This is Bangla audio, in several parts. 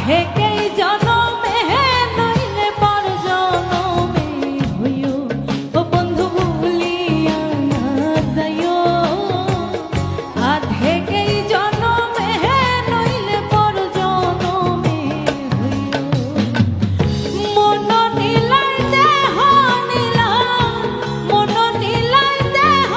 থেকেই জনমে নইলে পর জনমে হইও ও বন্ধু ভুলিয়া না যাইও। আজ থেকেই জনমে নইলে পর জনমে হইও। মন নিলাই দেহ নিলাই, মন নিলাই দেহ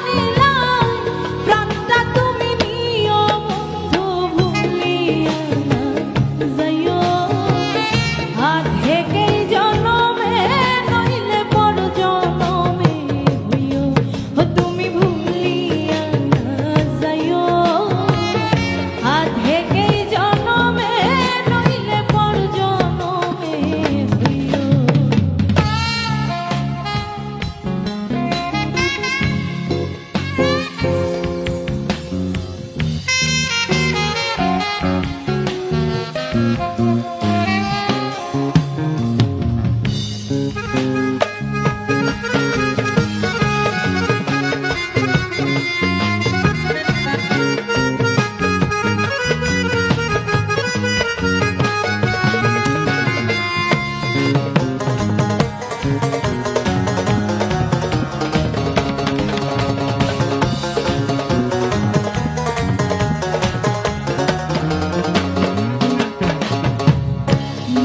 নিলাই, প্রাণটা তুমি নিও বন্ধু ভুলিয়া না যাইও। আজ থেকেই জনমে নইলে পর জনমে হইও ও তুমি ভুলিয়া না যাইও। আজ থেকেই জনমে নইলে পর জনমে হইও।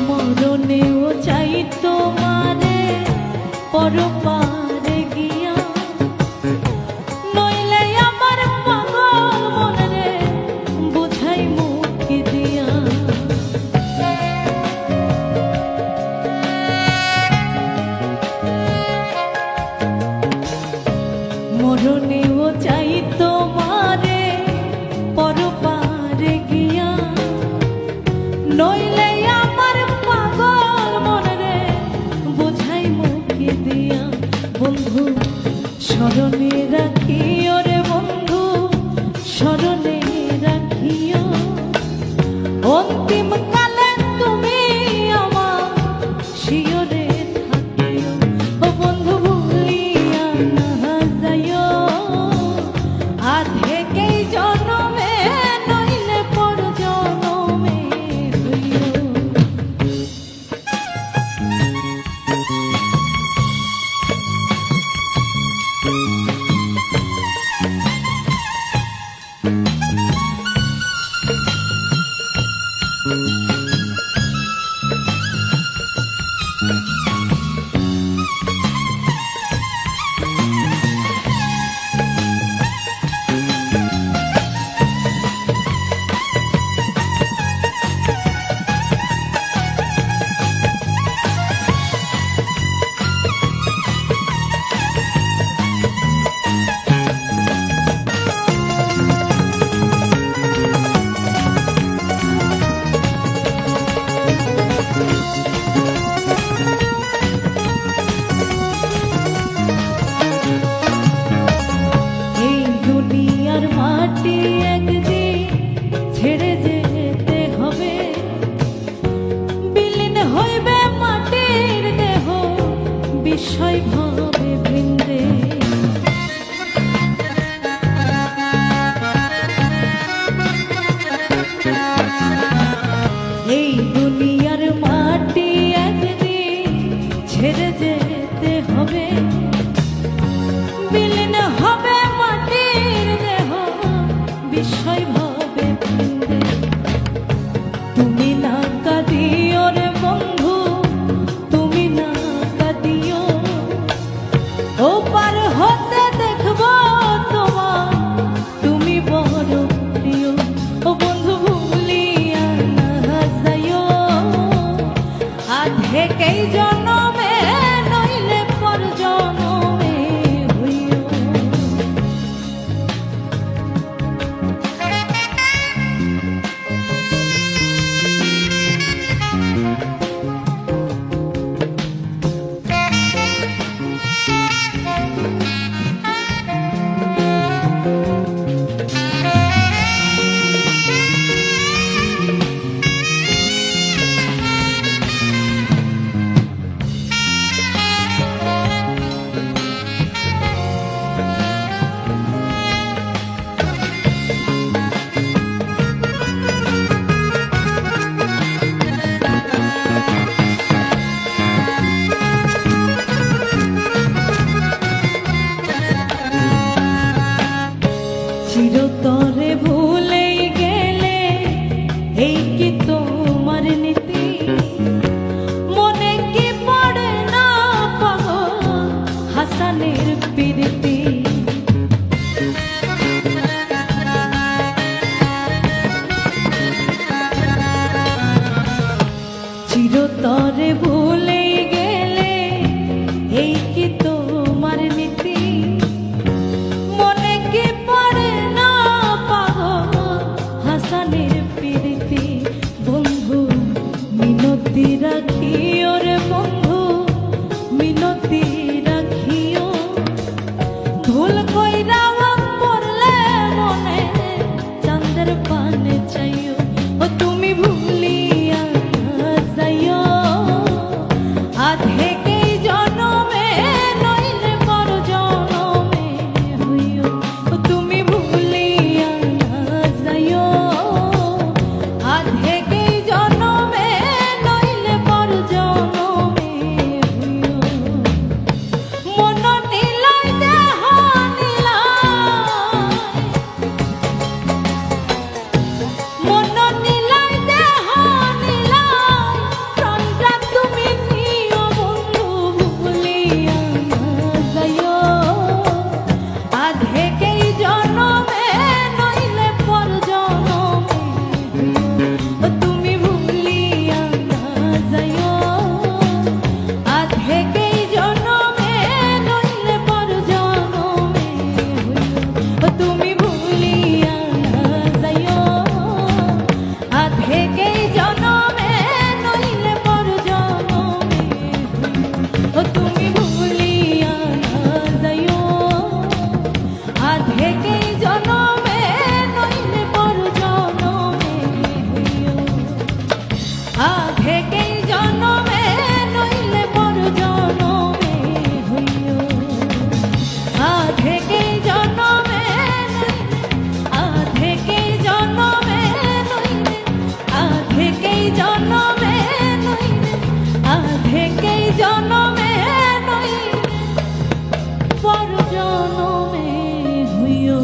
মরণেও চাই তোমারে পরপারে গিয়া, নইলে আমার পাগল মনরে বুঝাই মুখ দিয়া। মরণেও চাই তোমারে পরপারে গিয়া, নইলে আমার পাগল মনরে বুঝাই মুখে দিয়া। বন্ধু স্মরণে রাখিও রে বন্ধু স্মরণে রাখিও, অন্তিম কালে তুমি আমার শিয়রে থাকিও ও বন্ধু ভুলিয়া না যাইও। আজ থেকেই জনমে নইলে পর জনমে হইও। এই দুনিয়ার মাটি একদিন ছেড়ে যেতে হবে, বিলীন হইবে মাটির দেহ বিষয় ভাবে বৃন্দে। এই দুনিয়ার মাটি একদিন ছেড়ে যেতে হবে, বিলীন হবে মাটির দেহ বিষয় ভাবে বৃন্দে। তুমি না কাঁদিও রে বন্ধু তুমি না কাঁদিও, ও পার হতে দেখব তোমার তুমি বড় প্রিয় ও বন্ধু ভুলিয়া না যাইও। আজ থেকেই জনমে নইলে পর জনমে হইও। তরে ভুলে গেলে এই কি তোমার নীতি মনে কি পড়ে না পাগল হাসানের প্রীতি বন্ধু মিনতি রাখিও রে বন্ধু মিনতি রাখিও ভুল কইরা পড়লে মনে চাঁদের পানে চাইও ও তুমি ভুলিয়া যাইও আধেকেই জনমে নইলে পর জনমে হইও ও তুমি ভুলিয়া যাইও আধেকেই জনমে নইলে পর জনমে হইও মন নীলাই দেহ নীলাই মন নীলাই দেহ নীলাই প্রাণটা তুমি নিও বন্ধু ভুলিয়া যাইও আধেকেই জনমে নইলে পর জনমে হইও তুমি ভুলিয়া যাইও আধেকেই জনমে নইলে পর জনমে হইও তুমি ভুলিয়া যাইও আধেকেই জনমে নইলে পর জনমে হইও তুমি ভুলিয়া যাইও আধেকেই জনমে নইলে পর জনমে হইও আধেকেই জনমে নইলে পর জনমে হইও আধেকেই জনমে আধেকেই জনমে নইলে আধেকেই জনমে নইলে আধেকেই জনমে নইলে পর জনমে হইও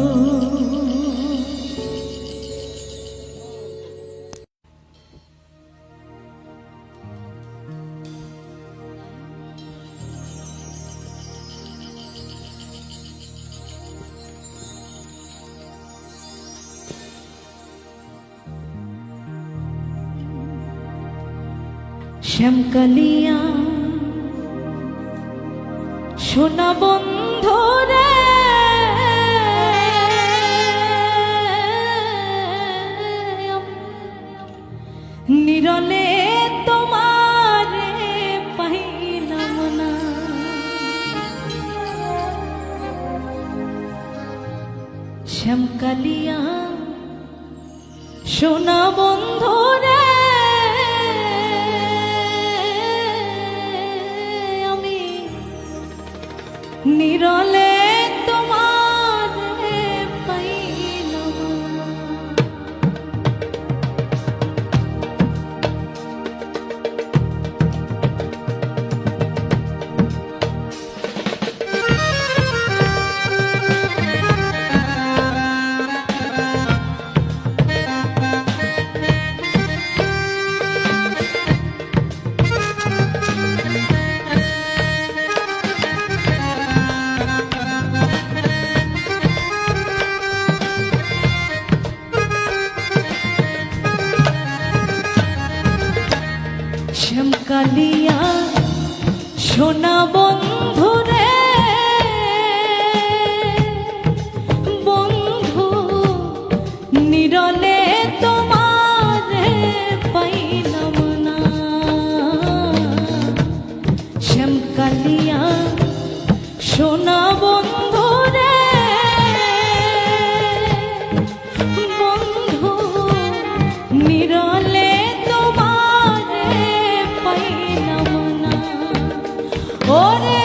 শ্যামকালিয়া সোনা বন্ধু রে নিরলে তোমারে পাইলাম না শ্যামকালিয়া সোনা বন্ধু রে আমি নিরলে তোমারে পাইলাম না। শ্যামকালিয়া সোনা বন্ধু রে বন্ধু নিরলে তোমারে পাইলাম না শ্যামকালিয়া সোনা বন্ধু রে বন্ধু নিরলে তোমারে পাইলাম না ওরে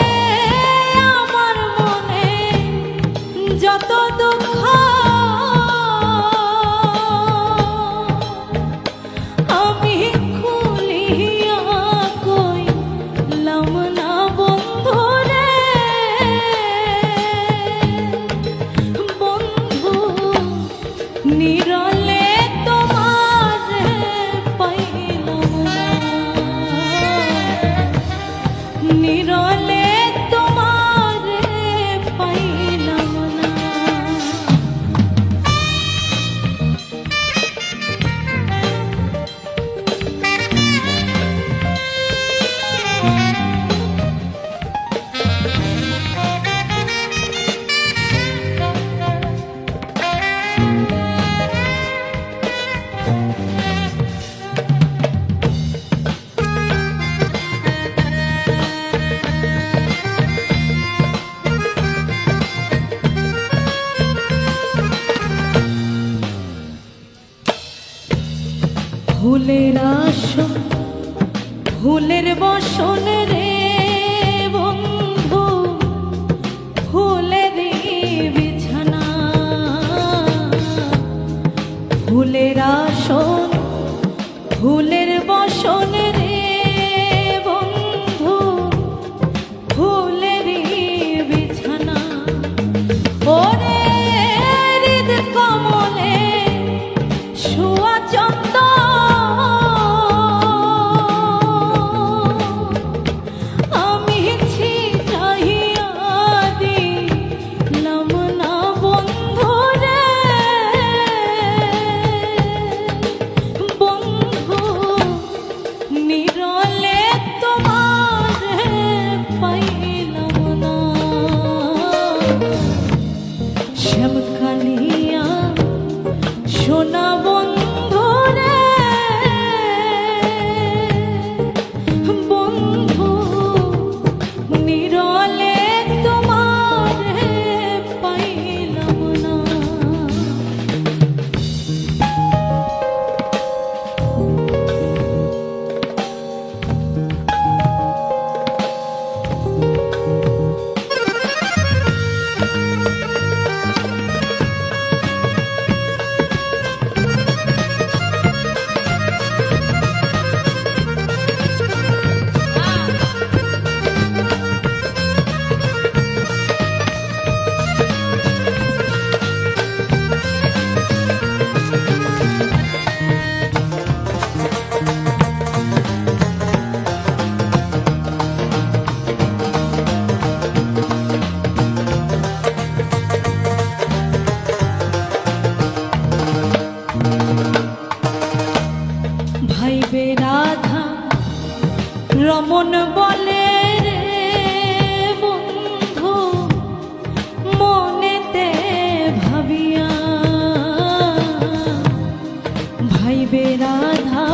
রমন বলে রে বন্ধু মনেতে ভাবিয়া ভাইবে রাধা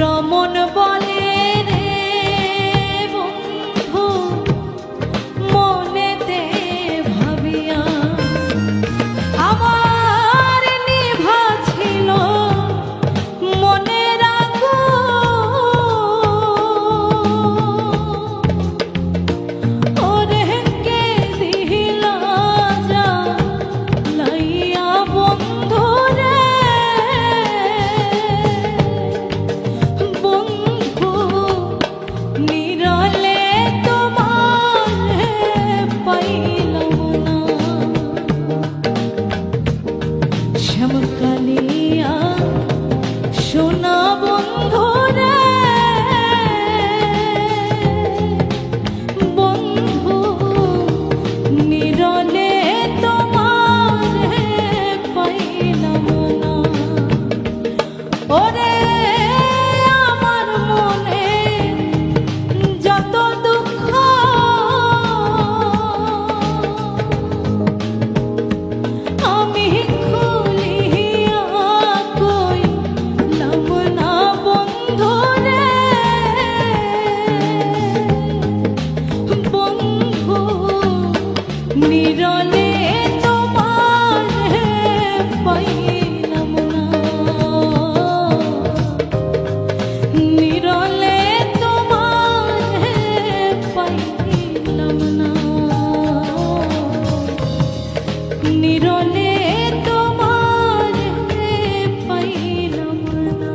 রমন বলে রে বন্ধু মনেতে ভাবিয়া আমার নিভা ছিল মনের আগুন ওরে কে দিল জ্বালাইয়া বন্ধু রে বন্ধু নিরলে তোমারে পাইলাম না শ্যামকালিয়া সোনা বন্ধু রে বন্ধু নিরলে তোমারে পাইলাম না ওরে আমার মনে যত দুঃখ আমি খুলিয়া কইলাম না বন্ধু রে বন্ধু নিরলে তোমারে পাইলাম না নিরলে তোমারে পাইলাম না নিরলে তোমারে পাইলাম না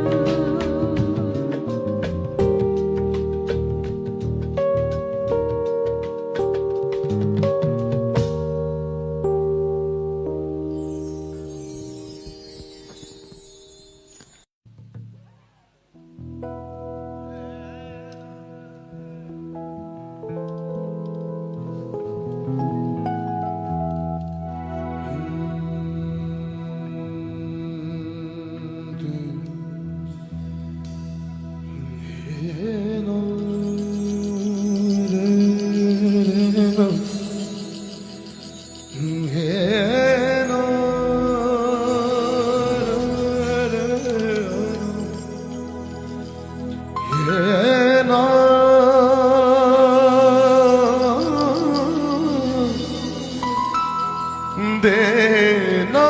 দেনা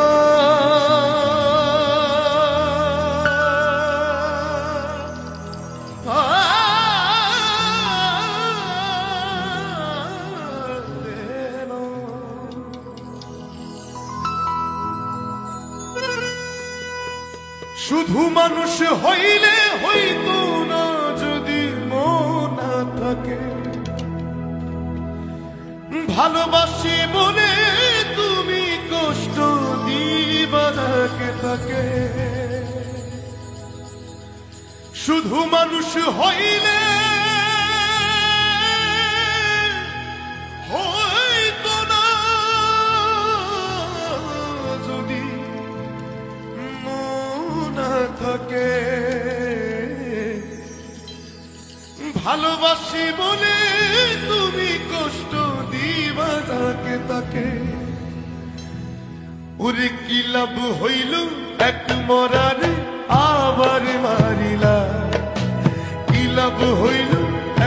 শুধু মানুষ হইলে হইতো না যদি মন না থাকে ভালোবাসি বলে তুমি কষ্ট দিবা যাকে তাকে শুধু মানুষ হইলে হইতো না যদি মন না থাকে ভালোবাসি বলে তুমি কষ্ট দিবা যাকে তাকে ওরে কি লাভ হইল এক মরারে আবার মারিলা কি লাভ হইল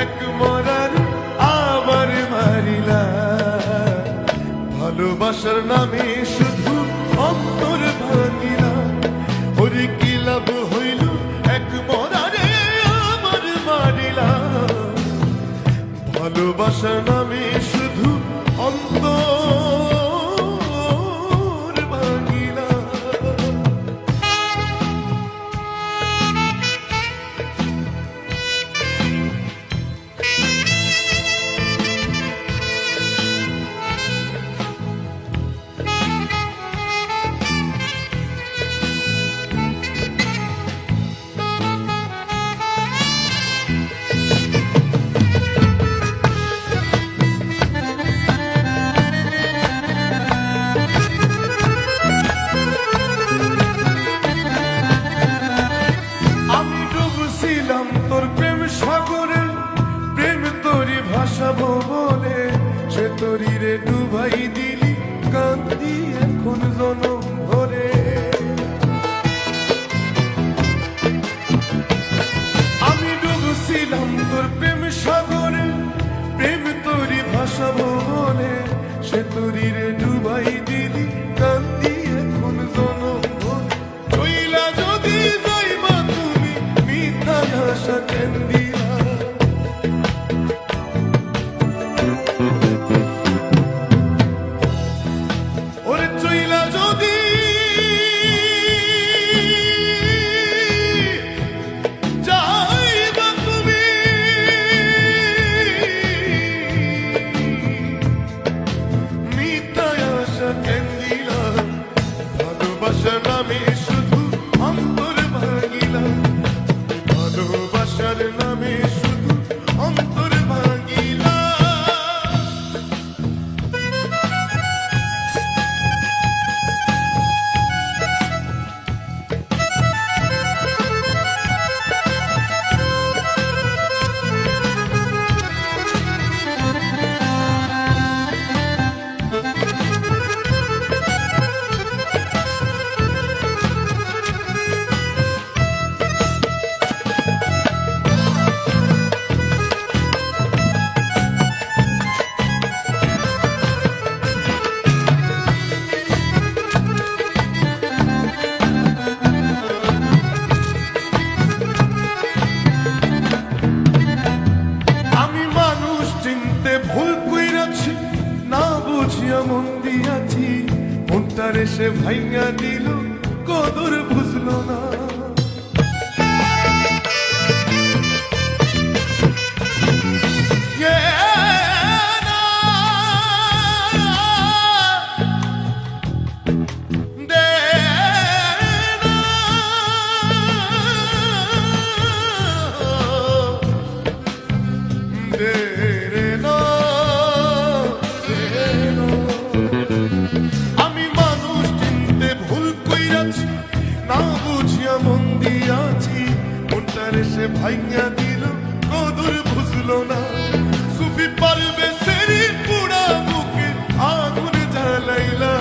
এক মরারে আবার মারিলা ভালোবাসার নামে শুধু অন্তর ভাঙিলা ওরে কি লাভ হইল এক মরারে আবার মারিলা ভালোবাসার নামে শুধু অন্তর ভাঙিলা সাগরে প্রেম তোরি ভাসাবো বলে সে তোরি রে ডুবাই দিলি কান্দি এখন জনম ভরে আমি ডুবছিলাম তোর প্রেম সাগরে প্রেম তোরি ভাসাবো বলে সে তোরি রে ডুবাই দিলি কান্দি এখন জনম ভরে চইলা যদি যাইবা তুমি মিথ্যা আশা কেন দিলা ওরে চইলা যদি যাইবা তুমি মিথ্যা আশা কেন দিলা ভালোবাসার নামে শুধু অন্তর ভাঙিলা ভালোবাসার নামে শুধু অন্তর ভাঙিলা আমি মানুষ চিনতে ভুল কইরাছি না বুঝিয়া মন দিয়াছি মনটার এসে ভাইঙ্গা দিল কদর বুঝলো না আমি মানুষ চিনতে ভুল কইরাছি না বুঝিয়া মন দিয়াছি মনটার এসে ভাইঙ্গা দিল কদর বুঝলো না সুফি পারবে সেরি পুরা বুকে আগুন জ্বালাইলা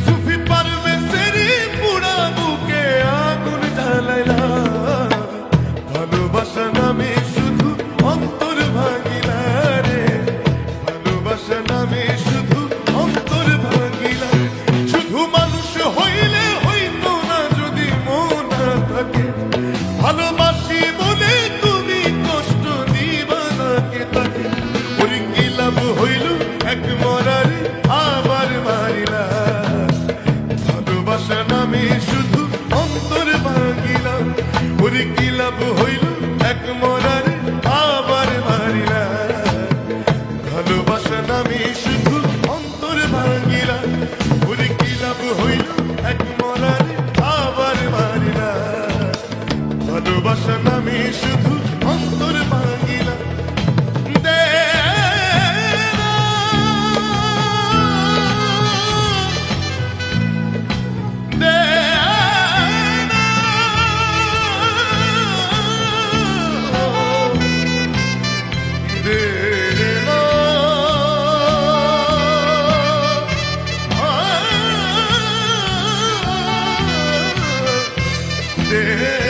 সুফি পারবে সেরি পুরা বুকে আগুন জ্বালাইলা ভালোবাসা নামে শুধু অন্তর ভাঙিলা রে ভালোবাসা নামে শুধু অন্তর ভাঙিলা শুধু মানুষ হইলে হইতো না যদি মন না থাকে ভালোবাসি বলে তুমি কষ্ট দিবা নাকে তাকে ওর কি লাভ হইল এক মরারে আবার মারিলা ভালোবাসা নামে শুধু অন্তর ভাঙিলা ওর কি লাভ হইল এক মরারে আবার মারিলা ভালোবাসা নামে শুধু অন্তর ভাঙিলা ওর কি লাভ হইল এক মরারে আবার মারিলা ভালোবাসা নামে শুধু অন্তর ভাঙিলা দে না, দে না, দে না, দে